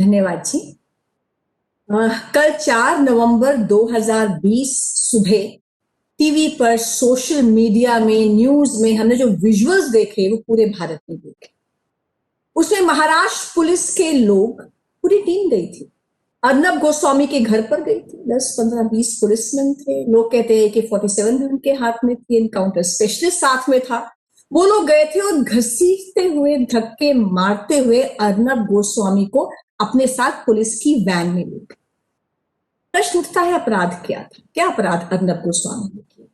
धन्यवाद जी। कल 4 नवंबर 2020 सुबह टीवी पर, सोशल मीडिया में, न्यूज में हमने जो विजुअल्स देखे वो पूरे भारत में देखे। उसमें महाराष्ट्र पुलिस के लोग, पूरी टीम गई थी, अर्नब गोस्वामी के घर पर गई थी। 10, 15, 20 पुलिसमैन थे। लोग कहते हैं कि 47 भी उनके हाथ में थी, एनकाउंटर स्पेशलिस्ट साथ में था। वो लोग गए थे और घसीटते हुए, धक्के मारते हुए अर्नब गोस्वामी को अपने साथ पुलिस की वैन में ले गए। प्रश्न उठता है, अपराध क्या था? क्या अपराध अर्नब गोस्वामी ने किया?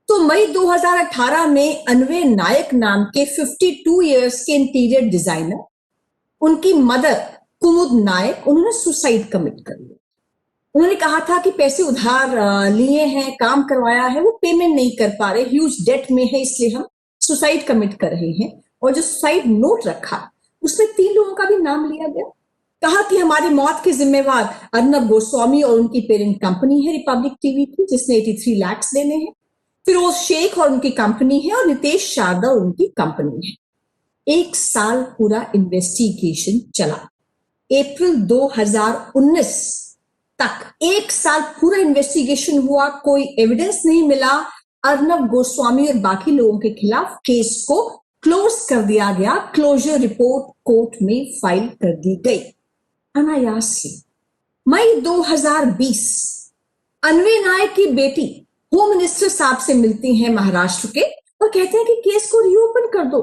तो मई 2018 में अन्वय नायक नाम के 52 इयर्स के इंटीरियर डिजाइनर, उनकी मदर कुमुद नायक, उन्होंने सुसाइड कमिट कर लिया। उन्होंने कहा था कि पैसे उधार लिए हैं, काम करवाया है, वो पेमेंट नहीं कर पा रहे, ह्यूज डेट में है, इसलिए हम सुसाइड कमिट कर रहे हैं। और जो सुसाइड नोट रखा उसमें 3 लोगों का भी नाम लिया गया। कहा कि हमारी मौत के जिम्मेवार अर्नब गोस्वामी और उनकी पेरेंट कंपनी है रिपब्लिक टीवी की, जिसने 83 लाख देने हैं, फिरोज शेख और उनकी कंपनी है, और नितेश शारदा और उनकी कंपनी है। 1 साल पूरा इन्वेस्टिगेशन चला। अप्रैल 2019 तक 1 साल पूरा इन्वेस्टिगेशन हुआ, कोई एविडेंस नहीं मिला। अर्नब गोस्वामी और बाकी लोगों के खिलाफ केस को क्लोज कर दिया गया। क्लोजर रिपोर्ट कोर्ट में फाइल कर दी गई। अनायास मई 2020 अन्वय नायक की बेटी होम मिनिस्टर साहब से मिलती हैं महाराष्ट्र के, और कहते हैं कि केस को रीओपन कर दो।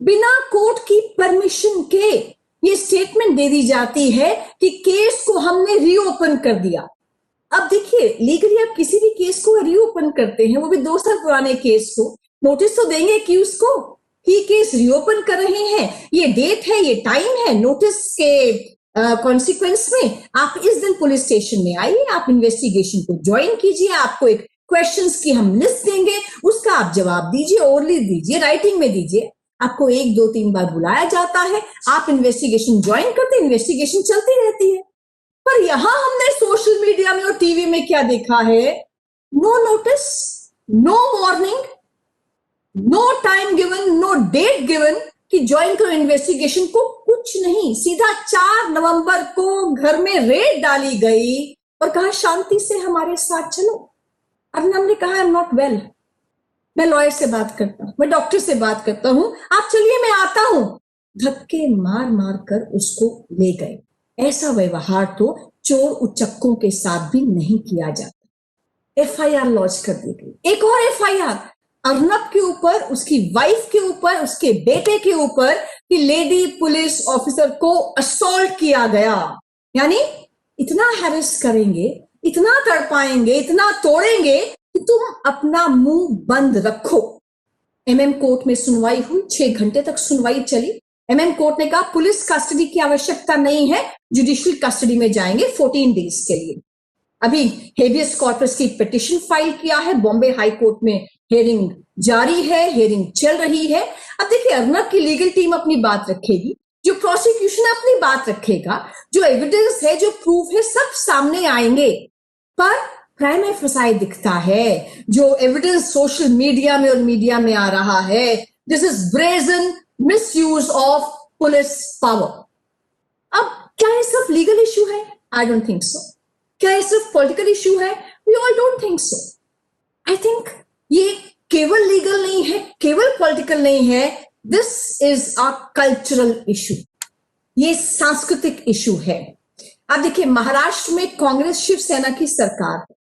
बिना कोर्ट की परमिशन के ये स्टेटमेंट दे दी जाती है कि केस को हमने रीओपन कर दिया। अब देखिए, लीगली आप किसी भी केस को रीओपन करते हैं, वो भी 2 साल पुराने केस को, नोटिस तो देंगे कि उसको ही केस रीओपन कर रहे हैं, ये डेट है, ये टाइम है। नोटिस के कॉन्सिक्वेंस में आप इस दिन पुलिस स्टेशन में आइए, आप इन्वेस्टिगेशन को ज्वाइन कीजिए, आपको एक क्वेश्चंस की हम लिस्ट देंगे, उसका आप जवाब दीजिए, ओरली दीजिए, राइटिंग में दीजिए। आपको 1, 2, 3 बार बुलाया जाता है, आप इन्वेस्टिगेशन ज्वाइन करते, इन्वेस्टिगेशन चलती रहती है। पर यहां हमने सोशल मीडिया में और टीवी में क्या देखा है? No notice, no warning, no time given, no date given कि ज्वाइन करो इन्वेस्टिगेशन को, कुछ नहीं। सीधा 4 नवंबर को घर में रेड डाली गई और कहा शांति से हमारे साथ चलो। अर्नब ने कहा आई एम नॉट वेल, मैं लॉयर से बात करता हूं, मैं डॉक्टर से बात करता हूं, आप चलिए मैं आता हूं। धक्के मार मार कर उसको ले गए। ऐसा व्यवहार तो चोर उचक्कों के साथ भी नहीं किया जाता। एफआईआर लॉन्च कर दी गई। एक और एफआईआर अर्नब के ऊपर, उसकी वाइफ के ऊपर, उसके बेटे के ऊपर कि लेडी पुलिस ऑफिसर को असॉल्ट किया गया। यानी इतना हैरेस करेंगे, इतना तड़पाएंगे, इतना तोड़ेंगे कि तुम अपना मुंह बंद रखो। एमएम कोर्ट में सुनवाई हुई, 6 घंटे तक सुनवाई चली। एमएम कोर्ट ने कहा पुलिस कस्टडी की आवश्यकता नहीं है, जुडिशियल कस्टडी में जाएंगे 14 डेज के लिए। अभी हेबियस कॉर्पस की पिटिशन फाइल किया है, बॉम्बे हाई कोर्ट में हियरिंग जारी है, हियरिंग चल रही है। अब देखिए, अर्नब की लीगल टीम अपनी बात रखेगी, जो प्रोसिक्यूशन अपनी बात रखेगा, जो एविडेंस है, जो प्रूफ है, सब सामने आएंगे। पर प्राइम एफएसआई दिखता है, जो एविडेंस सोशल मीडिया में और मीडिया में आ रहा है, this is brazen misuse of police power. अब क्या ये सिर्फ लीगल इश्यू है? I don't think so. क्या ये सिर्फ पॉलिटिकल इश्यू है? We all don't think so. I think ये केवल लीगल नहीं है, केवल पॉलिटिकल नहीं है, this is a cultural issue, ये सांस्कृतिक इशू है। आप देखिए, महाराष्ट्र में कांग्रेस शिवसेना की सरकार है।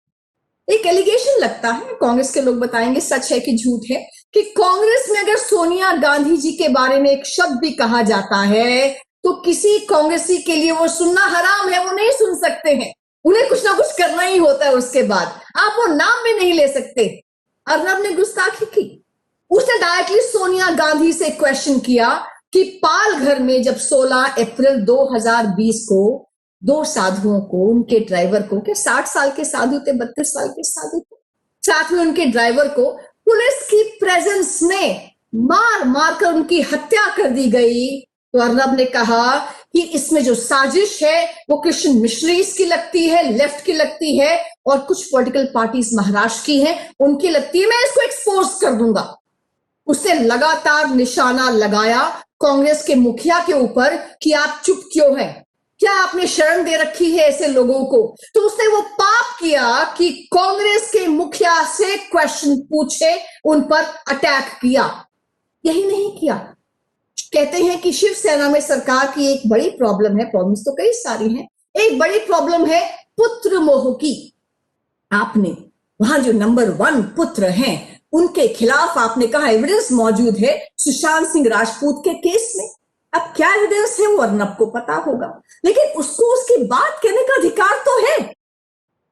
एक एलिगेशन लगता है, कांग्रेस के लोग बताएंगे सच है कि झूठ है, कि कांग्रेस में अगर सोनिया गांधी जी के बारे में एक शब्द भी कहा जाता है तो किसी कांग्रेसी के लिए वो सुनना हराम है, वो नहीं सुन सकते हैं, उन्हें कुछ ना कुछ करना ही होता है। उसके बाद आप वो नाम भी नहीं ले सकते। अर्नब ने गुस्ताखी की, उसने डायरेक्टली सोनिया गांधी से क्वेश्चन किया कि पालघर में जब 16 अप्रैल 2020 को 2 साधुओं को, उनके ड्राइवर को, क्या 60 साल के साधु थे, 32 साल के साधु थे, साथ में उनके ड्राइवर को पुलिस की प्रेजेंस में मार मार कर उनकी हत्या कर दी गई, तो अर्नब ने कहा कि इसमें जो साजिश है वो क्रिश्चियन मिशनरीज की लगती है, लेफ्ट की लगती है, और कुछ पॉलिटिकल पार्टीज महाराष्ट्र की हैं, उनकी लगती है, मैं इसको एक्सपोज कर दूंगा। उसने लगातार निशाना लगाया कांग्रेस के मुखिया के ऊपर कि आप चुप क्यों हैं, क्या आपने शरण दे रखी है ऐसे लोगों को? तो उसने वो पाप किया कि कांग्रेस के मुखिया से क्वेश्चन पूछे, उन पर अटैक किया। यही नहीं किया, कहते हैं कि शिवसेना में सरकार की एक बड़ी प्रॉब्लम है, प्रॉब्लम्स तो कई सारी हैं, एक बड़ी प्रॉब्लम है पुत्र मोह की। आपने वहां जो नंबर 1 पुत्र हैं उनके खिलाफ आपने कहा एविडेंस मौजूद है सुशांत सिंह राजपूत के केस में। अब क्या एविडेंस है वो अर्नब को पता होगा, लेकिन उसको उसकी बात कहने का अधिकार तो है।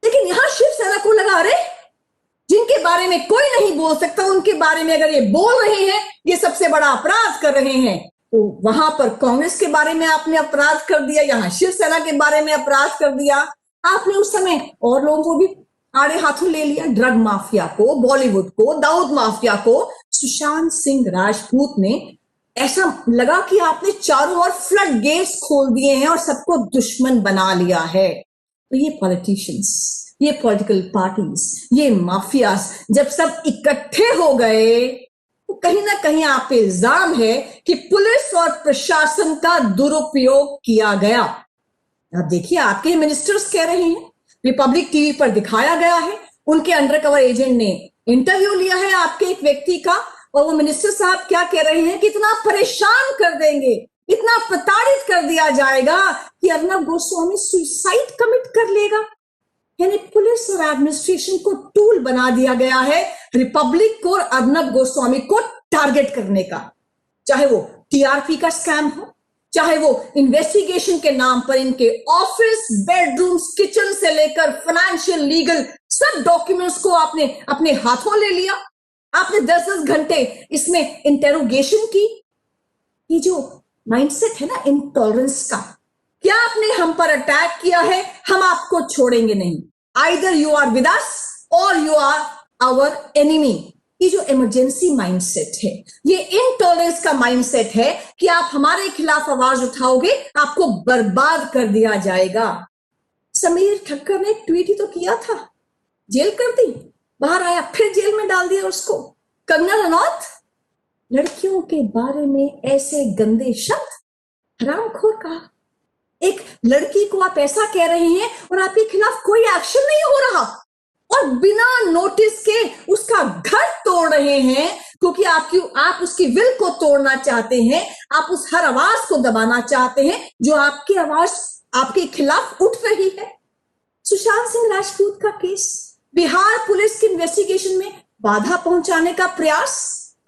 लेकिन यहां शिवसेना को लगा अरे जिनके बारे में कोई नहीं बोल सकता उनके बारे में अगर ये बोल रहे हैं, ये सबसे बड़ा अपराध कर रहे हैं, तो वहां पर कांग्रेस के बारे में आपने अपराध कर दिया, यहां शिवसेना के बारे में अपराध कर दिया। आपने उस समय और लोगों को भी आड़े हाथों ले लिया, ड्रग माफिया को, बॉलीवुड को, दाऊद माफिया को। सुशांत सिंह राजपूत ने ऐसा लगा कि आपने चारों ओर फ्लड गेट्स खोल दिए हैं और सबको दुश्मन बना लिया है। तो ये पॉलिटिशियंस, ये पॉलिटिकल पार्टीज, ये माफियास जब सब इकट्ठे हो गए तो कहीं ना कहीं आप पे इल्जाम है कि पुलिस और प्रशासन का दुरुपयोग किया गया। अब देखिए आपके मिनिस्टर्स कह रहे हैं, रिपब्लिक टीवी पर दिखाया गया है, उनके अंडरकवर एजेंट ने इंटरव्यू लिया है आपके एक व्यक्ति का, और वो मिनिस्टर साहब क्या कह रहे हैं कि इतना परेशान कर देंगे, इतना प्रताड़ित कर दिया जाएगा कि अर्नब गोस्वामी सुसाइड कमिट कर लेगा। यानी पुलिस और एडमिनिस्ट्रेशन को टूल बना दिया गया है रिपब्लिक को और अर्नब गोस्वामी को टारगेट करने का, चाहे वो टीआरपी का स्कैम हो, चाहे वो इन्वेस्टिगेशन के नाम पर इनके ऑफिस, बेडरूम्स, किचन से लेकर फाइनेंशियल, लीगल सब डॉक्यूमेंट्स को आपने अपने हाथों ले लिया। आपने 10-10 घंटे इसमें इंटेरोगेशन की। ये जो माइंडसेट है ना इंटॉलरेंस का, क्या आपने हम पर अटैक किया है, हम आपको छोड़ेंगे नहीं, either you are with us or you are our enemy. ये जो इमरजेंसी माइंडसेट है, ये इनटॉलरेंस का माइंडसेट है कि आप हमारे खिलाफ आवाज उठाओगे आपको बर्बाद कर दिया जाएगा। समीर ठक्कर ने एक ट्वीट ही तो किया था, जेल कर दी, बाहर आया फिर जेल में डाल दिया उसको। कंगना रनौत, लड़कियों के बारे में ऐसे गंदे शब्द, हरामखोर कहा। एक लड़की को आप ऐसा कह रहे हैं और आपके खिलाफ कोई एक्शन नहीं हो रहा, और बिना नोटिस के उसका घर तोड़ रहे हैं क्योंकि आप उसकी विल को तोड़ना चाहते हैं, आप उस हर आवाज को दबाना चाहते हैं जो आपकी आवाज आपके खिलाफ उठ रही है। सुशांत सिंह राजपूत का केस, बिहार पुलिस की इन्वेस्टिगेशन में बाधा पहुंचाने का प्रयास,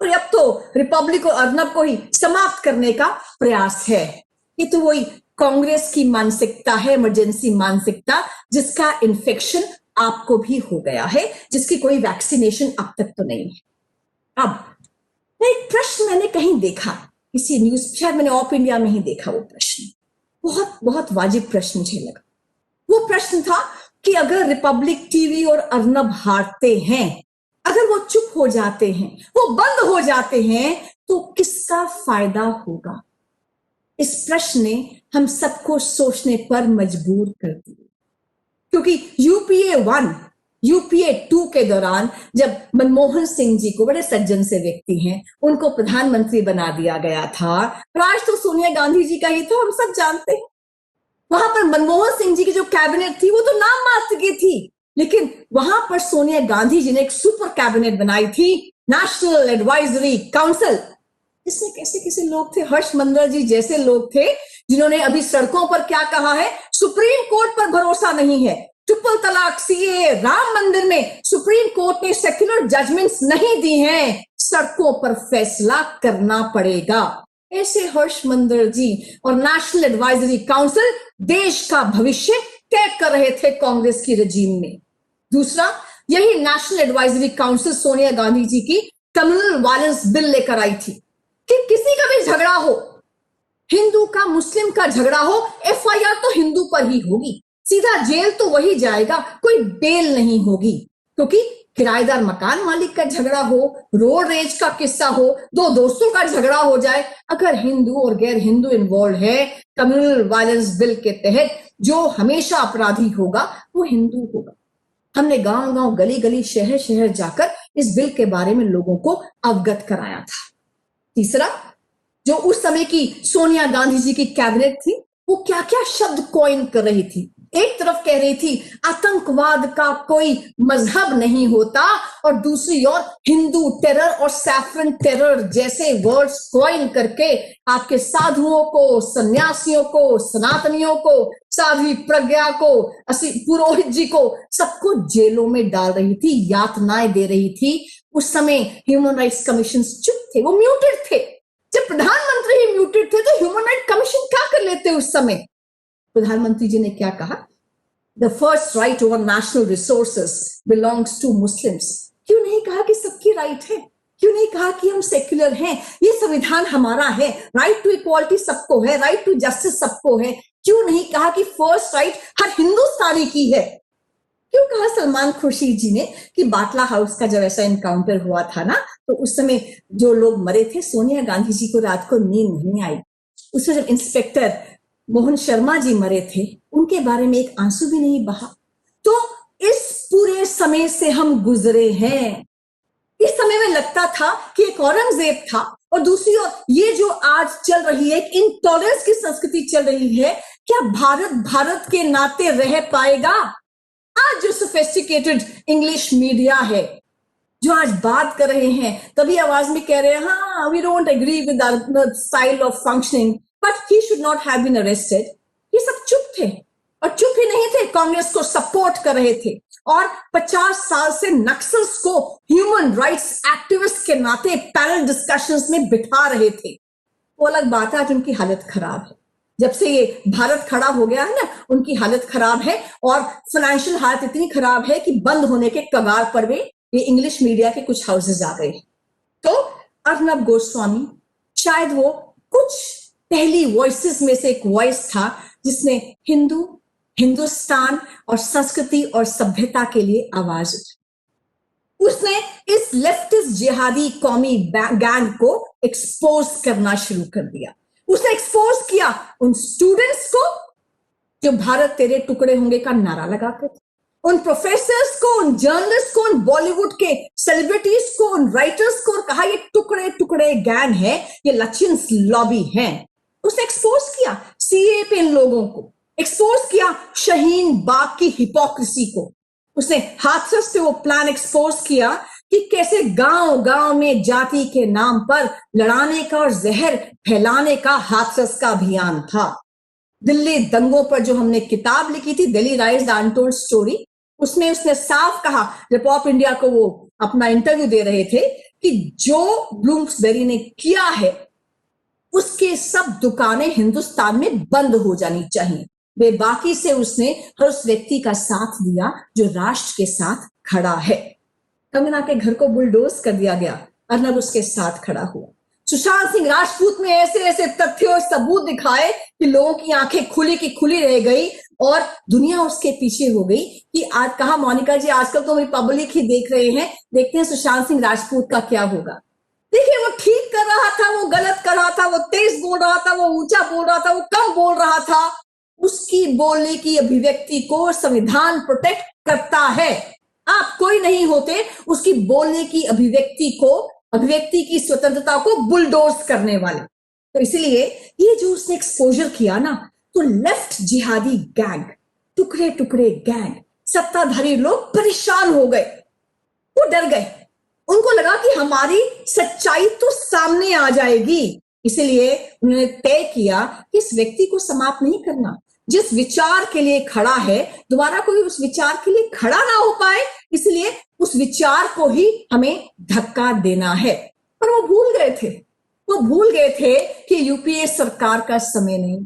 और अब तो रिपब्लिक और अर्नब को ही समाप्त करने का प्रयास है। ये तो वही कांग्रेस की मानसिकता है, इमरजेंसी मानसिकता, जिसका इन्फेक्शन आपको भी हो गया है, जिसकी कोई वैक्सीनेशन अब तक तो नहीं है। अब एक प्रश्न मैंने कहीं देखा, किसी न्यूज, शायद मैंने ऑफ इंडिया में ही देखा, वो प्रश्न बहुत बहुत वाजिब प्रश्न मुझे लगा। वो प्रश्न था कि अगर रिपब्लिक टीवी और अर्नब हारते हैं, अगर वो चुप हो जाते हैं, वो बंद हो जाते हैं, तो किसका फायदा होगा? इस प्रश्न ने हम सबको सोचने पर मजबूर कर दिया, क्योंकि यूपीए 1, यूपीए 2 के दौरान जब मनमोहन सिंह जी को, बड़े सज्जन से व्यक्ति हैं, उनको प्रधानमंत्री बना दिया गया था, राज तो सोनिया गांधी जी का ही था, हम सब जानते हैं। वहां पर मनमोहन सिंह जी की जो कैबिनेट थी वो तो नाम मात्र की थी, लेकिन वहां पर सोनिया गांधी जी ने एक सुपर कैबिनेट बनाई थी, नेशनल एडवाइजरी काउंसिल। इसमें कैसे कैसे लोग थे, हर्ष मंडल जी जैसे लोग थे, जिन्होंने अभी सड़कों पर क्या कहा है, सुप्रीम कोर्ट पर भरोसा नहीं है, ट्रिपल तलाक, सीए, राम मंदिर में सुप्रीम कोर्ट ने सेक्युलर जजमेंट्स नहीं दी हैं, सड़कों पर फैसला करना पड़ेगा। ऐसे हर्ष मंदर जी और नेशनल एडवाइजरी काउंसिल देश का भविष्य तय कर रहे थे कांग्रेस की रजीम में। दूसरा, यही national advisory council Sonia Gandhi ji की कम्युनल वायलेंस बिल लेकर आई थी कि किसी का भी झगड़ा हो, हिंदू का मुस्लिम का झगड़ा हो, एफआईआर तो हिंदू पर ही होगी, सीधा जेल तो वही जाएगा, कोई बेल नहीं होगी। क्योंकि किराएदार मकान मालिक का झगड़ा हो, रोड रेज का किस्सा हो, दो दोस्तों का झगड़ा हो जाए, अगर हिंदू और गैर हिंदू इन्वॉल्व है, कम्युनल वायलेंस बिल के तहत जो हमेशा अपराधी होगा वो हिंदू होगा। हमने गांव गांव, गली गली, शहर शहर जाकर इस बिल के बारे में लोगों को अवगत कराया था। तीसरा, जो उस समय की सोनिया गांधी जी की कैबिनेट थी, वो क्या क्या शब्द कॉइन कर रही थी। एक तरफ कह रही थी आतंकवाद का कोई मजहब नहीं होता, और दूसरी ओर हिंदू टेरर और सैफरन टेरर जैसे वर्ड्स कॉइन करके आपके साधुओं को, सन्यासियों को, सनातनियों को, साध्वी प्रज्ञा को, पुरोहित जी को, सबको जेलों में डाल रही थी, यातनाएं दे रही थी। उस समय ह्यूमन राइट्स कमीशन चुप थे, वो म्यूटेड थे। जब प्रधानमंत्री ही म्यूटेड थे तो ह्यूमन राइट कमीशन क्या कर लेते उस समय। प्रधानमंत्री जी ने क्या कहा, the first right over national resources belongs to Muslims. क्यों नहीं कहा कि सबकी राइट है, क्यों नहीं कहा कि हम सेक्युलर हैं, ये संविधान हमारा है, राइट टू इक्वालिटी सबको है, राइट टू जस्टिस सबको है। क्यों नहीं कहा कि फर्स्ट राइट हर हिंदुस्तानी की है। क्यों कहा सलमान खुर्शीद जी ने कि बाटला हाउस का जब ऐसा एनकाउंटर हुआ था ना, तो उस समय जो लोग मरे थे, सोनिया गांधी जी को रात को नींद नहीं आई। उसमें जब इंस्पेक्टर मोहन शर्मा जी मरे थे, उनके बारे में एक आंसू भी नहीं बहा। तो इस पूरे समय से हम गुजरे हैं। इस समय में लगता था कि एक औरंगजेब था, और दूसरी ओर ये जो आज चल रही है, एक इंटॉलरेंस की संस्कृति चल रही है। क्या भारत भारत के नाते रह पाएगा? आज जो सोफिस्टिकेटेड इंग्लिश मीडिया है, जो आज बात कर रहे हैं, तभी आवाज में कह रहे हैं हाँ we don't agree with our style of functioning, but he should not have been arrested. ये सब चुप थे, और चुप ही नहीं थे, कांग्रेस को सपोर्ट कर रहे थे, और 50 साल से नक्सल्स को ह्यूमन राइट्स एक्टिविस्ट के नाते पैनल डिस्कशंस में बिठा रहे थे। वो अलग बात है, आज उनकी हालत खराब है। जब से ये भारत खड़ा हो गया है ना, उनकी हालत खराब है, और फाइनेंशियल हालत इतनी खराब है कि बंद होने के कगार पर भी ये इंग्लिश मीडिया के कुछ हाउसेज आ गए। तो अर्नब गोस्वामी शायद वो कुछ पहली वॉइसेस में से एक वॉइस था जिसने हिंदुस्तान और संस्कृति और सभ्यता के लिए आवाज उठाई। उसने इस लेफ्टिस्ट जिहादी कौमी गैंग को एक्सपोज करना शुरू कर दिया। उसने एक्सपोज किया उन स्टूडेंट्स को जो भारत तेरे टुकड़े होंगे का नारा लगाते थे, उन प्रोफेसर्स को, उन जर्नलिस्ट को, उन बॉलीवुड के सेलिब्रिटीज को, उन राइटर्स को, और कहा ये टुकड़े टुकड़े गैंग है, ये लचिंस लॉबी है। उसने एक्सपोज किया सीए पे इन लोगों को, एक्सपोज किया शाहीन बाग की हिपोक्रेसी को। उसने हाथरस पे वो प्लान एक्सपोज किया कि कैसे गांव गांव में जाति के नाम पर लड़ाने का और जहर फैलाने का हाथरस का अभियान था। दिल्ली दंगों पर जो हमने किताब लिखी थी, Delhi rise the untold story, उसमें उसने साफ कहा, जब पॉप इंडिया को वो अपना इंटरव्यू दे रहे थे, कि जो ब्लूम्सबेरी ने किया है उसके सब दुकानें हिंदुस्तान में बंद हो जानी चाहिए। बेबाकी से उसने हर उस व्यक्ति का साथ दिया जो राष्ट्र के साथ खड़ा है। कंगना के घर को बुलडोज कर दिया गया, अर्नब उसके साथ खड़ा हुआ। सुशांत सिंह राजपूत में ऐसे ऐसे तथ्य और सबूत दिखाए कि लोगों की आंखें खुली की खुली रह गई, और दुनिया उसके पीछे हो गई कि आज कहा मोनिका जी आजकल तो पब्लिक ही देख रहे हैं, देखते हैं सुशांत सिंह राजपूत का क्या होगा। देखिए, वो ठीक कर रहा था, वो गलत कर रहा था, वो तेज बोल रहा था, वो ऊंचा बोल रहा था, वो कम बोल रहा था, उसकी बोलने की अभिव्यक्ति को संविधान प्रोटेक्ट करता है। आप कोई नहीं होते उसकी बोलने की अभिव्यक्ति की स्वतंत्रता को बुलडोज करने वाले। तो इसलिए ये जो उसने एक्सपोजर किया ना, तो लेफ्ट जिहादी गैंग, टुकड़े टुकड़े गैंग, सत्ताधारी लोग परेशान हो गए, वो डर गए। उनको लगा कि हमारी सच्चाई तो सामने आ जाएगी, इसलिए उन्होंने तय किया कि इस व्यक्ति को समाप्त नहीं करना। जिस विचार के लिए खड़ा है, दोबारा कोई उस विचार के लिए खड़ा ना हो पाए, इसलिए उस विचार को ही हमें धक्का देना है। पर वो भूल गए थे कि यूपीए सरकार का समय नहीं।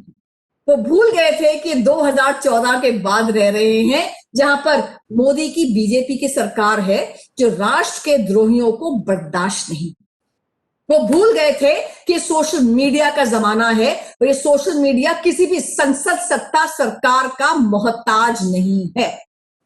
वो भूल गए थे कि 2014 के बाद रह रहे हैं, जहां पर मोदी की बीजेपी की सरकार है जो राष्ट्र के द्रोहियों को बर्दाश्त नहीं। वो भूल गए थे कि सोशल मीडिया का जमाना है, और ये सोशल मीडिया किसी भी संसद सत्ता सरकार का मोहताज नहीं है।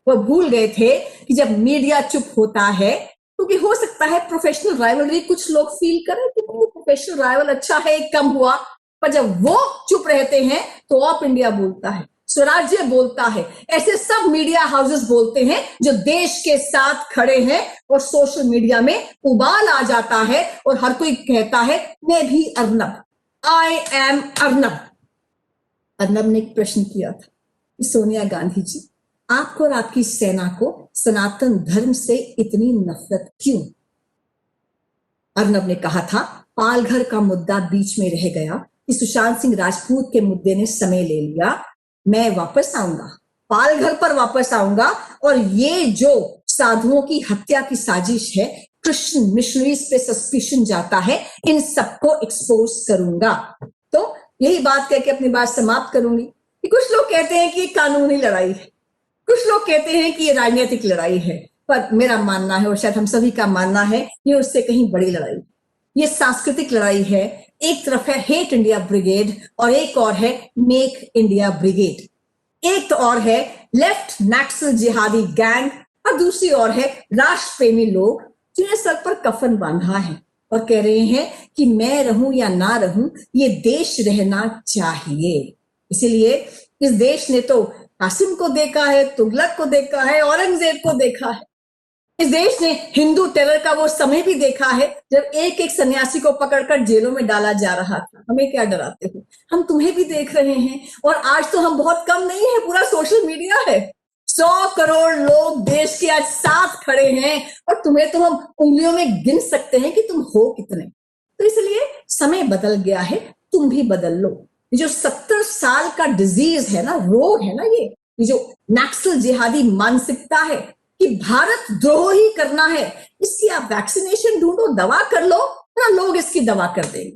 वो भूल गए थे कि जब मीडिया चुप होता है, क्योंकि हो सकता है प्रोफेशनल राइवलरी कुछ लोग फील करें कि प्रोफेशनल राइवल अच्छा है, कम हुआ, पर जब वो चुप रहते हैं तो ऑप इंडिया बोलता है, स्वराज्य बोलता है, ऐसे सब मीडिया हाउसेस बोलते हैं जो देश के साथ खड़े हैं, और सोशल मीडिया में उबाल आ जाता है और हर कोई कहता है मैं भी अर्नब, आई एम अर्नब। अर्नब ने एक प्रश्न किया था कि सोनिया गांधी जी, आपको और आपकी सेना को सनातन धर्म से इतनी नफरत क्यों? अर्नब ने कहा था, पालघर का मुद्दा बीच में रह गया कि सुशांत सिंह राजपूत के मुद्दे ने समय ले लिया। मैं वापस आऊंगा, पालघर पर वापस आऊंगा, और ये जो साधुओं की हत्या की साजिश है, क्रिश्चियन मिशनरीज पे सस्पिशन जाता है, इन सबको एक्सपोज करूंगा। तो यही बात कह के अपनी बात समाप्त करूंगी कि कुछ लोग कहते हैं कि ये कानूनी लड़ाई है, कुछ लोग कहते हैं कि ये राजनीतिक लड़ाई है, पर मेरा मानना है और शायद हम सभी का मानना है, ये उससे कहीं बड़ी लड़ाई है। ये सांस्कृतिक लड़ाई है। एक तरफ है हेट इंडिया ब्रिगेड और एक और है मेक इंडिया ब्रिगेड। एक तो और है लेफ्ट नक्सल जिहादी गैंग और दूसरी ओर है राष्ट्र प्रेमी लोग जिन्हें सर पर कफन बांधा है और कह रहे हैं कि मैं रहूं या ना रहूं, ये देश रहना चाहिए। इसीलिए इस देश ने तो कासिम को देखा है, तुगलक को देखा है, औरंगजेब को देखा है। इस देश ने हिंदू टेरर का वो समय भी देखा है जब एक एक सन्यासी को पकड़कर जेलों में डाला जा रहा था। हमें क्या डराते हो, हम तुम्हें भी देख रहे हैं। और आज तो हम बहुत कम नहीं है, पूरा सोशल मीडिया है। 100 करोड़ लोग देश के आज साथ खड़े हैं और तुम्हें तो हम उंगलियों में गिन सकते हैं कि तुम हो कितने। तो इसलिए समय बदल गया है, तुम भी बदल लो। ये जो 70 साल का डिजीज है ना, रोग है ना, ये जो नक्सल जिहादी मानसिकता है कि भारत द्रोह ही करना है, इसकी आप वैक्सीनेशन ढूंढो, दवा कर लो ना, लोग इसकी दवा कर देंगे।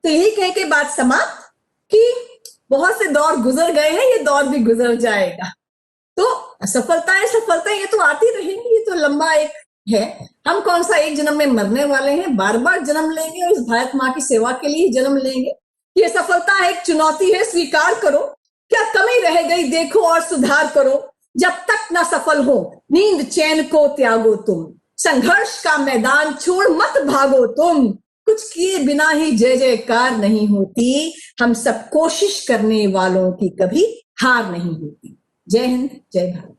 तो यही कह के बात समाप्त कि बहुत से दौर गुजर गए हैं, ये दौर भी गुजर जाएगा। तो असफलताएं सफलताएं ये तो आती रहेंगी, ये तो लंबा एक है। हम कौन सा एक जन्म में मरने वाले हैं, बार बार जन्म लेंगे और इस भारत माँ की सेवा के लिए जन्म लेंगे। ये सफलता एक चुनौती है, स्वीकार करो। क्या कमी रह गई देखो और सुधार करो। जब तक ना सफल हो नींद चैन को त्यागो तुम, संघर्ष का मैदान छोड़ मत भागो तुम। कुछ किए बिना ही जय जयकार नहीं होती, हम सब कोशिश करने वालों की कभी हार नहीं होती। जय हिंद, जय भारत।